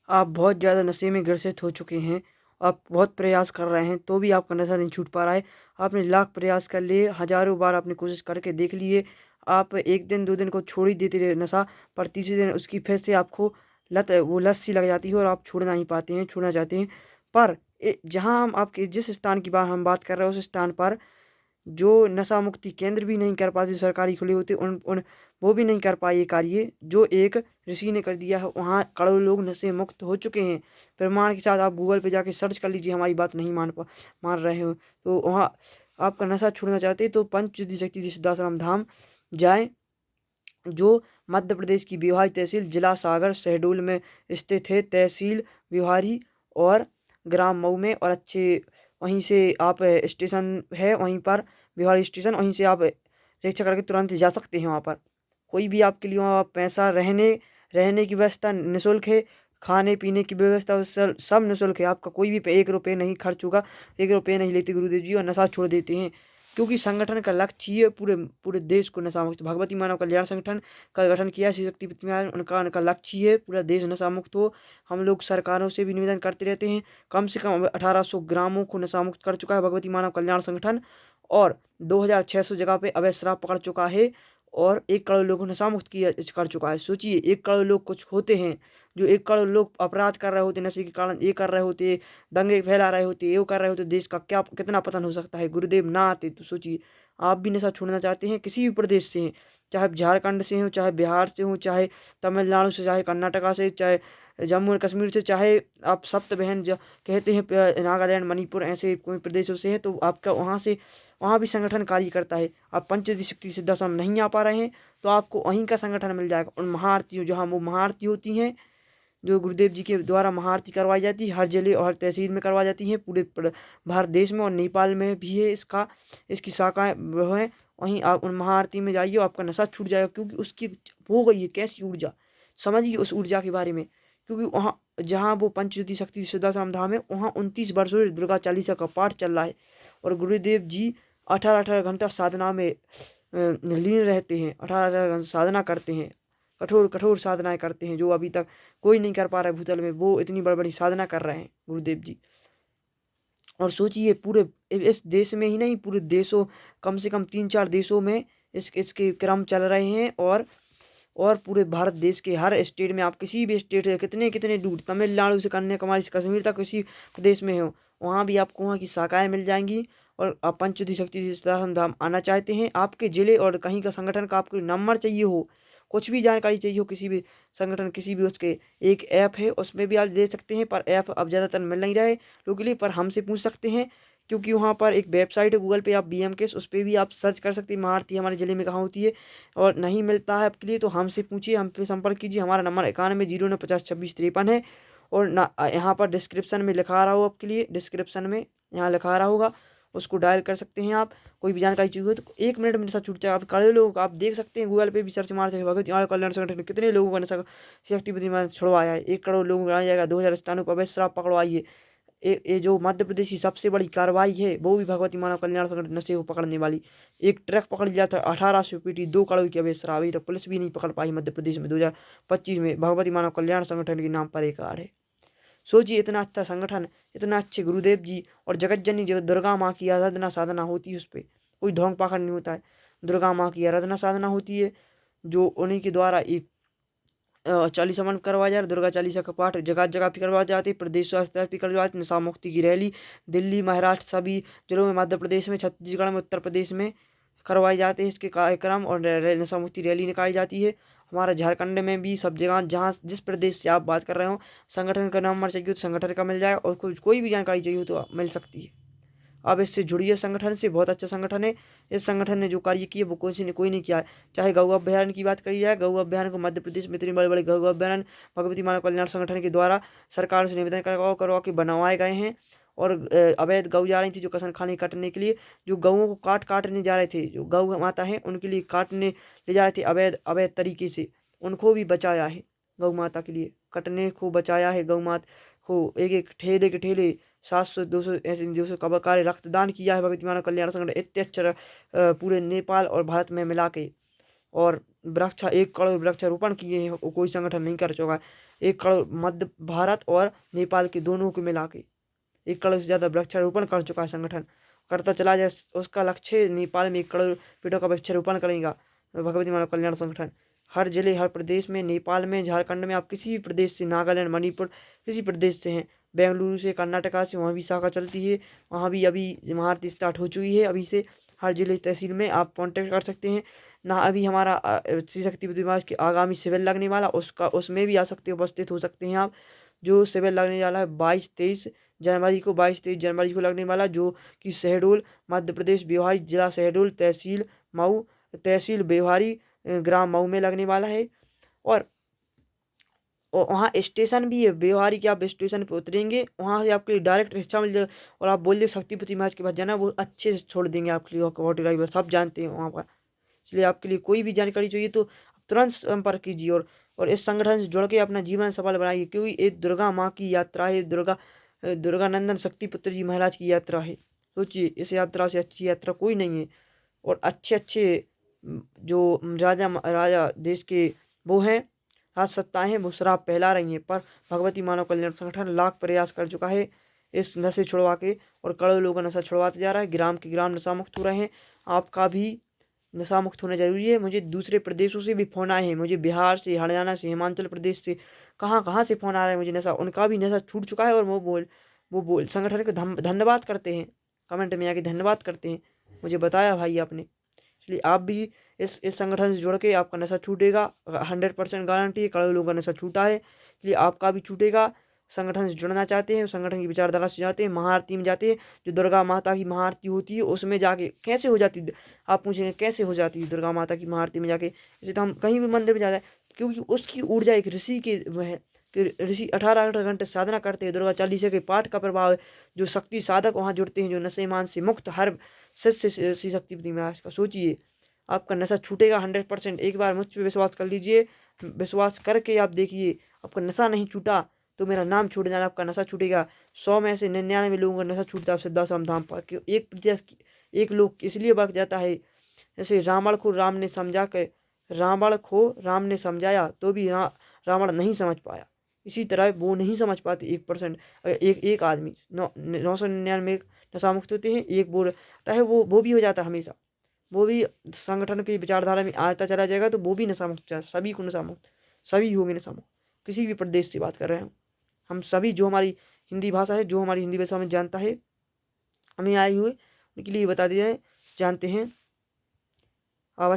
आप बहुत ज़्यादा नशे में ग्रसित हो चुके हैं, आप बहुत प्रयास कर रहे हैं तो भी आपका नशा नहीं छूट पा रहा है। आपने लाख प्रयास कर लिए, हज़ारों बार आपने कोशिश करके देख लिए, आप 1 दिन 2 दिन को छोड़ ही देते रहे नशा, पर तीसरे दिन उसकी फिर से आपको लत सी लग जाती है और आप छोड़ नहीं पाते हैं, छोड़ना चाहते हैं। पर जहाँ हम आपके जिस स्थान की हम बात कर रहे हैं, उस स्थान पर जो नशा मुक्ति केंद्र भी नहीं कर पाते, सरकारी खुले होते, उन उन वो भी नहीं कर पाए ये कार्य जो एक ऋषि ने कर दिया है। वहाँ करोड़ों लोग नशे मुक्त हो चुके हैं। प्रमाण के साथ आप गूगल पे जाके सर्च कर लीजिए, हमारी बात नहीं मान रहे हो तो वहाँ आपका नशा छोड़ना चाहते हैं तो पंचदि शक्ति सिद्धाश्रम धाम जाएं, जो मध्य प्रदेश की भिवाड़ी तहसील, जिला सागर, शहडोल में स्थित है। तहसील भिवाड़ी और ग्राम मऊ में, और अच्छे वहीं से आप स्टेशन है वहीं पर, भिवाड़ी स्टेशन, वहीं से आप रिक्शा करके तुरंत जा सकते हैं वहाँ पर। कोई भी आपके लिए वहाँ पैसा, रहने रहने की व्यवस्था निःशुल्क है, खाने पीने की व्यवस्था सब निःशुल्क है। आपका कोई भी 1 रुपये नहीं खर्च होगा, 1 रुपये नहीं लेते गुरुदेव जी, और नशा छोड़ देते हैं। क्योंकि संगठन का लक्ष्य ये पूरे पूरे देश को नशा मुक्त, भगवती मानव कल्याण संगठन का गठन किया श्री शक्ति प्रतिमा, उनका लक्ष्य ये पूरा देश नशा मुक्त हो। हम लोग सरकारों से भी निवेदन करते रहते हैं, कम से कम 1800 ग्रामों को नशा मुक्त कर चुका है भगवती मानव कल्याण संगठन, और 2600 जगह पे अवैध शराब पकड़ चुका है, और 1 करोड़ लोगों को नशा मुक्त किया कर चुका है। सोचिए, 1 करोड़ लोग कुछ होते हैं, जो 1 करोड़ लोग अपराध कर रहे होते, नशे के कारण ये कर रहे होते, दंगे फैला रहे होते, ये कर रहे होते, देश का क्या कितना पतन हो सकता है। गुरुदेव ना आते तो सोचिए, आप भी नशा छोड़ना चाहते हैं, किसी भी प्रदेश से हैं, चाहे झारखंड से हो, चाहे बिहार से हो, चाहे तमिलनाडु से, चाहे कर्नाटका से, चाहे जम्मू और कश्मीर से, चाहे आप सप्त बहन कहते हैं नागालैंड, मणिपुर, ऐसे कोई प्रदेशों से है, तो आपका वहाँ से वहाँ भी संगठन कार्य करता है। आप पंचदि शक्ति सिद्धाश्रम नहीं आ पा रहे हैं तो आपको वहीं का संगठन मिल जाएगा। उन महाआरतियों, जहाँ वो महाआरती होती हैं, जो गुरुदेव जी के द्वारा महाआरती करवाई जाती है, हर जिले और हर तहसील में करवाई जाती हैं, पूरे भारत देश में, और नेपाल में भी है इसकी शाखाएँ वो हैं। वहीं आप उन महाआरती में जाइए, आपका नशा छूट जाएगा, क्योंकि उसकी हो गई है कैसी ऊर्जा, समझिए उस ऊर्जा के बारे में। क्योंकि वहाँ जहाँ वो पंचज्योति शक्ति सिद्धाश्रम धाम है, वहाँ 29 वर्षों से दुर्गा चालीसा का पाठ चल रहा है, और गुरुदेव जी 18-18 घंटा साधना में लीन रहते हैं, 18-18 घंटा साधना करते हैं, कठोर कठोर साधनाएं करते हैं, जो अभी तक कोई नहीं कर पा रहा है भूतल में। वो इतनी बड़ी बड़ी साधना कर रहे हैं गुरुदेव जी। और सोचिए, पूरे इस देश में ही नहीं, पूरे देशों, कम से कम 3-4 देशों में इसके क्रम चल रहे हैं, और पूरे भारत देश के हर स्टेट में, आप किसी भी स्टेट है, कितने कितने दूर, तमिलनाडु से कन्याकुमारी से कश्मीर तक, किसी प्रदेश में हो, वहाँ भी आपको वहाँ की शाखाएँ मिल जाएंगी। और आप पंचदि शक्ति सिद्धाश्रम धाम आना चाहते हैं, आपके जिले और कहीं का संगठन का आपको नंबर चाहिए हो, कुछ भी जानकारी चाहिए हो, किसी भी संगठन, किसी भी उसके, एक ऐप है उसमें भी आप दे सकते हैं, पर ऐप अब ज़्यादातर मिल नहीं रहे लोगों के लिए, पर हमसे पूछ सकते हैं, क्योंकि वहाँ पर एक वेबसाइट है, गूगल पे आप BMKS, उस पर भी आप सर्च कर सकते हैं महाआरती हमारे ज़िले में कहाँ होती है। और नहीं मिलता है आपके लिए तो हमसे पूछिए, हम पे संपर्क कीजिए। हमारा नंबर 9109502653 है, और ना यहाँ पर डिस्क्रिप्शन में लिखा रहा हो आपके लिए, डिस्क्रिप्शन में यहाँ लिखा रहा होगा, उसको डायल कर सकते हैं आप। कोई भी जानकारी चाहिए हो तो 1 मिनट में नशा छूट जाएगा। आप कई लोग आप देख सकते हैं, गूगल पे भी सर्च मार सकते हैं, भगवती मानव कल्याण संगठन ने कितने लोगों का नशा शक्ति प्रतिमा छुड़वाया है। 1 करोड़ लोगों को लाया जाएगा, 2000 स्थानों पर अवैध शराब पकड़वाई है। ये जो मध्य प्रदेश की सबसे बड़ी कार्रवाई है, वो भी भगवती मानव कल्याण संगठन नशे को पकड़ने वाली। एक ट्रक पकड़ लिया था, 1800 पीटी, 2 करोड़ की अवैध शराब, अभी तक पुलिस भी नहीं पकड़ पाई मध्य प्रदेश में। 2025 में भगवती मानव कल्याण संगठन के नाम पर एक कार्ड है। सोचिए, इतना अच्छा संगठन, इतना अच्छे गुरुदेव जी, और जगत जननी जो दुर्गा माँ की आराधना साधना होती है, उस पर कोई ढोंग पाखंड नहीं होता है। दुर्गा माँ की आराधना साधना होती है, जो उन्हीं के द्वारा एक चालीसा मन करवाया जा रहा है। दुर्गा चालीसा का पाठ जगह जगह पे करवाए जाते हैं, प्रदेश स्तर पर करवाए जाते हैं। नशा मुक्ति की रैली दिल्ली, महाराष्ट्र, सभी जिलों में, मध्य प्रदेश में, छत्तीसगढ़ में, उत्तर प्रदेश में करवाए जाते हैं इसके कार्यक्रम, और नशा मुक्ति रैली निकाली जाती है। हमारा झारखंड में भी सब जगह, जहाँ जिस प्रदेश से आप बात कर रहे हो, संगठन का नंबर चाहिए तो संगठन का मिल जाएगा, और कोई भी जानकारी चाहिए हो तो मिल सकती है। आप इससे जुड़िए, संगठन से, बहुत अच्छा संगठन है। इस संगठन ने जो कार्य किए वो कोई नहीं किया है। चाहे गौ अभ्यारण्य की बात करी जाए, गौ अभ्यारण्य को मध्य प्रदेश में इतने बड़े बड़े गौ अभ्यारण्य भगवती मानव कल्याण संगठन के द्वारा सरकार से निवेदन करवा के बनवाए गए हैं। और अवैध गऊ जा रही थी, जो कसम खाने काटने के लिए, जो गऊओं को काटने जा रहे थे, जो गौ माता है उनके लिए काटने ले जा रहे थे अवैध अवैध तरीके से, उनको भी बचाया है। गौ माता के लिए कटने को बचाया है, गौ माता को एक एक ठेले के ठेले 700-200 ऐसे 200 का कार्य रक्तदान किया है भगवती मानव कल्याण संगठन, इतने अच्छा पूरे नेपाल और भारत में मिला के। और 1 करोड़ वृक्षारोपण किए हैं, कोई संगठन नहीं कर चुका है। 1 करोड़ मध्य भारत और नेपाल के दोनों को मिला के 1 करोड़ से ज़्यादा वृक्षारोपण कर चुका है संगठन, करता चला जाए। उसका लक्ष्य नेपाल में 1 करोड़ पेड़ों का वृक्षारोपण करेगा भगवती मानव कल्याण संगठन। हर जिले, हर प्रदेश में, नेपाल में, झारखंड में, आप किसी भी प्रदेश से, नागालैंड, मणिपुर, किसी प्रदेश से हैं, बेंगलुरु से, कर्नाटका से, वहाँ भी शाखा चलती है। वहाँ भी अभी महारती स्टार्ट हो चुकी है। अभी से हर जिले तहसील में आप कांटेक्ट कर सकते हैं ना। अभी हमारा श्री शक्ति विद्युत के आगामी शिविर लगने वाला, उसमें भी आ सकते हो, उपस्थित हो सकते हैं आप। जो शिविर लगने वाला है 22-23 जनवरी को, 22-23 जनवरी को लगने वाला, जो कि शहडोल मध्य प्रदेश, व्यवहारी जिला शहडोल, तहसील मऊ, तहसील व्यवहारी, ग्राम मऊ में लगने वाला है। और वहाँ स्टेशन भी है व्यवहारी के, आप स्टेशन पे उतरेंगे, वहाँ से आपके लिए डायरेक्ट रिक्शा मिल जाएगा और आप बोलिए शक्तिपति महाराज के पास जाना, वो अच्छे से छोड़ देंगे आपके लिए। ऑटो ड्राइवर सब जानते हैं वहाँ पर, इसलिए आपके लिए कोई भी जानकारी चाहिए तो तुरंत संपर्क कीजिए और इस संगठन से जुड़ के अपना जीवन सफल बनाइए, क्योंकि ये दुर्गा माँ की यात्रा है। दुर्गानंदन शक्तिपुत्र जी महाराज की यात्रा है। सोचिए, इस यात्रा से अच्छी यात्रा कोई नहीं है। और अच्छे अच्छे जो राजा देश के वो हैं, राज सत्ताएं हैं, वो शराब फैला रही हैं, पर भगवती मानव कल्याण संगठन लाख प्रयास कर चुका है इस नशे छुड़वा के, और करोड़ों लोगों का नशा छुड़वाते जा रहा है। ग्राम के ग्राम नशा मुक्त हो रहे हैं। आपका भी नशा मुक्त होना जरूरी है। मुझे दूसरे प्रदेशों से भी फ़ोन आए हैं, मुझे बिहार से, हरियाणा से, हिमाचल प्रदेश से, कहाँ कहाँ से फ़ोन आ रहे हैं मुझे नशा, उनका भी नशा छूट चुका है। और वो बोल संगठन को धन्यवाद करते हैं, कमेंट में आके धन्यवाद करते हैं, मुझे बताया भाई आपने। इसलिए आप भी इस संगठन से जुड़ के आपका नशा छूटेगा, 100% गारंटी है। करोड़ों लोगों का नशा छूटा है, इसलिए आपका भी छूटेगा। संगठन से जुड़ना चाहते हैं, संगठन की विचारधारा से जाते हैं, महाआरती में जाते हैं, जो दुर्गा माता की महाआरती होती है उसमें जाके कैसे हो जाती है, आप पूछेंगे कैसे हो जाती है दुर्गा माता की महाआरती में जाके। जैसे तो हम कहीं भी मंदिर में जाते हैं, क्योंकि उसकी ऊर्जा एक ऋषि के वह है कि ऋषि 18 घंटे साधना करते हैं, दुर्गा चालीसा के पाठ का प्रभाव है। जो शक्ति साधक वहाँ जुड़ते हैं, जो नशे मान से मुक्त, हर शिष्य श्री शक्तिपति महाराज का, सोचिए आपका नशा छूटेगा 100%। एक बार मुझ पर विश्वास कर लीजिए, विश्वास करके आप देखिए, आपका नशा नहीं छूटा तो मेरा नाम छूट जाना, आपका नशा छूटेगा। 100 में से 99 लोगों का नशा छूटता है सिद्धाश्रम धाम पर, क्यों 1% एक लोग इसलिए बढ़ जाता है। जैसे रावण को राम ने समझाया तो भी रावण नहीं समझ पाया, इसी तरह वो नहीं समझ पाते 1%। अगर एक आदमी 999 नशा मुक्त होते हैं, एक वो रहता है, वो भी हो जाता है हमेशा, वो भी संगठन की विचारधारा में आता चला जाएगा, तो वो भी नशा मुक्त जाए। सभी को नशा मुक्त, सभी होंगे नशा मुक्त। किसी भी प्रदेश से बात कर रहे हैं हम सभी, जो हमारी हिंदी भाषा है, जो हमारी हिंदी भाषा में जानता है, हमें आए हुए उनके लिए बता दिया है, जानते हैं। अब